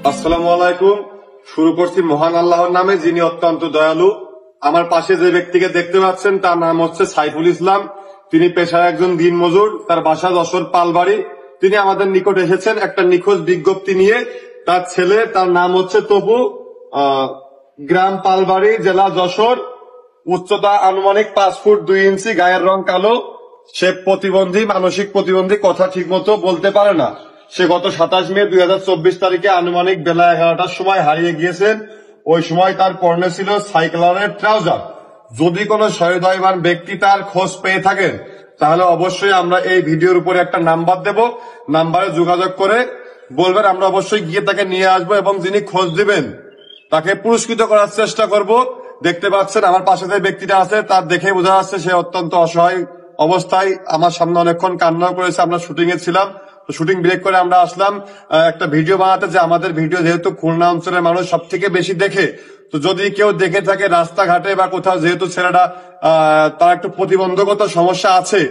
আসসালামু আলাইকুম। শুরু করছি মহান আল্লাহর নামে, যিনি অত্যন্ত দয়ালু। আমার পাশে যে ব্যক্তিকে দেখতে পাচ্ছেন তার নাম হচ্ছে সাইফুল ইসলাম। তিনি পেশায় একজন দিনমজুর, তার বাসা যশোর পালবাড়ি। তিনি আমাদের নিকট এসেছেন একটা নিখোঁজ বিজ্ঞপ্তি নিয়ে। তার ছেলে, তার নাম হচ্ছে তপু, গ্রাম পালবাড়ি, জেলা যশোর, উচ্চতা আনুমানিক 5 ফুট 2 ইঞ্চি, গায়ের রং কালো। সে প্রতিবন্ধী, মানসিক প্রতিবন্ধী, কথা ঠিক মতো বলতে পারে না। সে গত 27 মে 2024 তারিখে আনুমানিক বেলা 11টার সময় হারিয়ে গিয়েছেন। ওই সময় তার পরনে ছিল ছাই কালারের ট্রাউজার। যদি কোনো সহৃদয়বান ব্যক্তি তার খোঁজ পেয়ে থাকেন তাহলে অবশ্যই আমরা এই ভিডিওর উপরে একটা নাম্বার দেব। নাম্বারে যোগাযোগ করে বলবেন, আমরা অবশ্যই গিয়ে তাকে নিয়ে আসবো এবং যিনি খোঁজ দিবেন তাকে পুরস্কৃত করার চেষ্টা করব। দেখতে পাচ্ছেন আমার পাশে যে ব্যক্তিটা আছে তার দেখে বোঝা যাচ্ছে সে অত্যন্ত অসহায় অবস্থায়। আমার সামনে অনেকক্ষণ কান্নাও করেছে। আমরা শুটিং এ ছিলাম, তো শুটিং ব্রেক করে আমরা আসলাম একটা ভিডিও বানাতে, যে আমাদের ভিডিও যেহেতু খুলনা অঞ্চলের মানুষ সব থেকে বেশি দেখে, তো যদি কেউ দেখে থাকে রাস্তাঘাটে বা কোথাও, যেহেতু ছেলেটা তার একটু প্রতিবন্ধকতা সমস্যা আছে,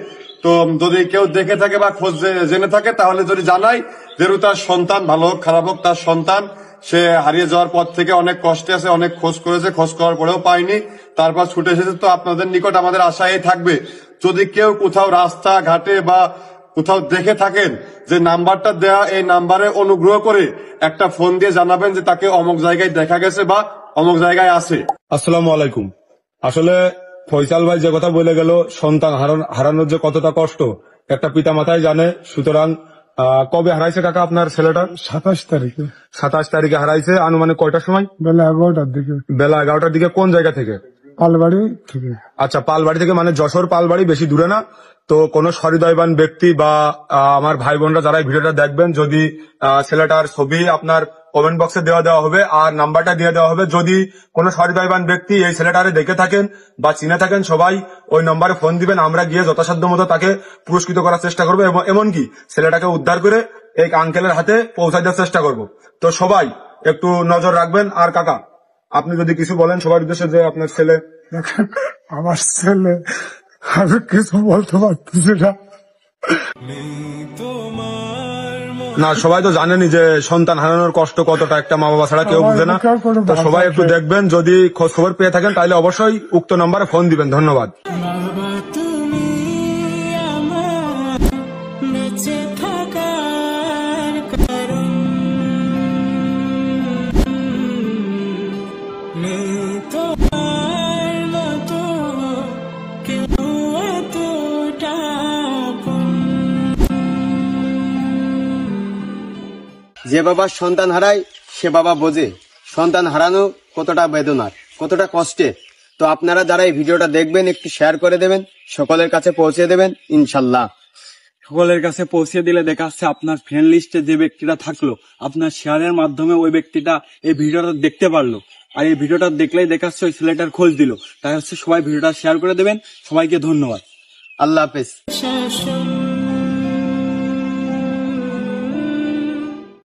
তো যদি কেউ দেখে থাকে বা খোঁজ জেনে থাকে তাহলে যদি জানাই, যেহেতু তার সন্তান, ভালো হোক খারাপ হোক তার সন্তান, সে হারিয়ে যাওয়ার পর থেকে অনেক কষ্টে আছে, অনেক খোঁজ করেছে, খোঁজ করার পরেও পাইনি, তারপর ছুটে এসেছে। তো আপনাদের নিকট আমাদের আশা এই থাকবে, যদি কেউ কোথাও রাস্তা ঘাটে বা কোথাও দেখে থাকেন যে নাম্বারটা দেওয়া, এই নাম্বারে অনুগ্রহ করে একটা ফোন দিয়ে জানাবেন যে তাকে অমুক জায়গায় দেখা গেছে বা অমুক জায়গায় আছে। আসসালামু আলাইকুম। আসলে ফয়সাল ভাই যে কথা বলে গেল, সন্তান হারানোর যে কতটা কষ্ট একটা পিতা মাতাই জানে। সুতরাং কবে হারাইছে কাকা আপনার ছেলেটা? 27 তারিখে। 27 তারিখে হারাইছে। আনুমানিক কয়টার সময়? বেলা 11টার দিকে। বেলা 11টার দিকে। কোন জায়গা থেকে? পালবাড়ি থেকে। আচ্ছা, পালবাড়ি থেকে, মানে যশোর পালবাড়ি, বেশি দূরে না। তো কোন সহৃদয়বান ব্যক্তি বা আমার ভাই বোনরা যারা এই ভিডিওটা দেখবেন, যদি ছেলেটার ছবি আপনার কমেন্ট বক্সে দেওয়া হবে আর নাম্বারটা দিয়ে দেওয়া হবে। যদি কোন সহৃদয়বান ব্যক্তি এই ছেলেটারে দেখে থাকেন বা চিনে থাকেন, সবাই ওই নম্বরে ফোন দিবেন। আমরা গিয়ে যথাসাধ্য মতো তাকে পুরস্কৃত করার চেষ্টা করবো এবং এমনকি ছেলেটাকে উদ্ধার করে এই আঙ্কেলের হাতে পৌঁছায় দেওয়ার চেষ্টা করব। তো সবাই একটু নজর রাখবেন। আর কাকা, আপনি যদি কিছু বলেন সবার উদ্দেশ্যে, যে আপনার ছেলে। আমার ছেলে, আমি কিছু বলতে পারতেছি না। না, সবাই তো জানেনই যে সন্তান হারানোর কষ্ট কতটা, একটা মা বাবা ছাড়া কেউ বুঝে না। তো সবাই একটু দেখবেন, যদি খোঁজ খবর পেয়ে থাকেন তাহলে অবশ্যই উক্ত নম্বরে ফোন দিবেন। ধন্যবাদ। যে বাবা সন্তান হারায় সে বাবা বোঝে সন্তান হারানো কতটা বেদনার, কতটা কষ্টের। তো আপনারা যারা এই ভিডিওটা দেখবেন একটু শেয়ার করে দেবেন, সকলের কাছে পৌঁছে দেবেন ইনশাল্লাহ। সকলের কাছে পৌঁছে দিলে দেখা যাচ্ছে আপনার ফ্রেন্ড লিস্টে যে ব্যক্তিটা থাকলো, আপনার শেয়ারের মাধ্যমে ওই ব্যক্তিটা এই ভিডিওটা দেখতে পারলো, আর এই ভিডিওটা দেখলেই দেখা যাচ্ছে ওই ছেলেটার খোঁজ দিল। তাই হচ্ছে সবাই ভিডিওটা শেয়ার করে দেবেন। সবাইকে ধন্যবাদ। আল্লাহ হাফেজ।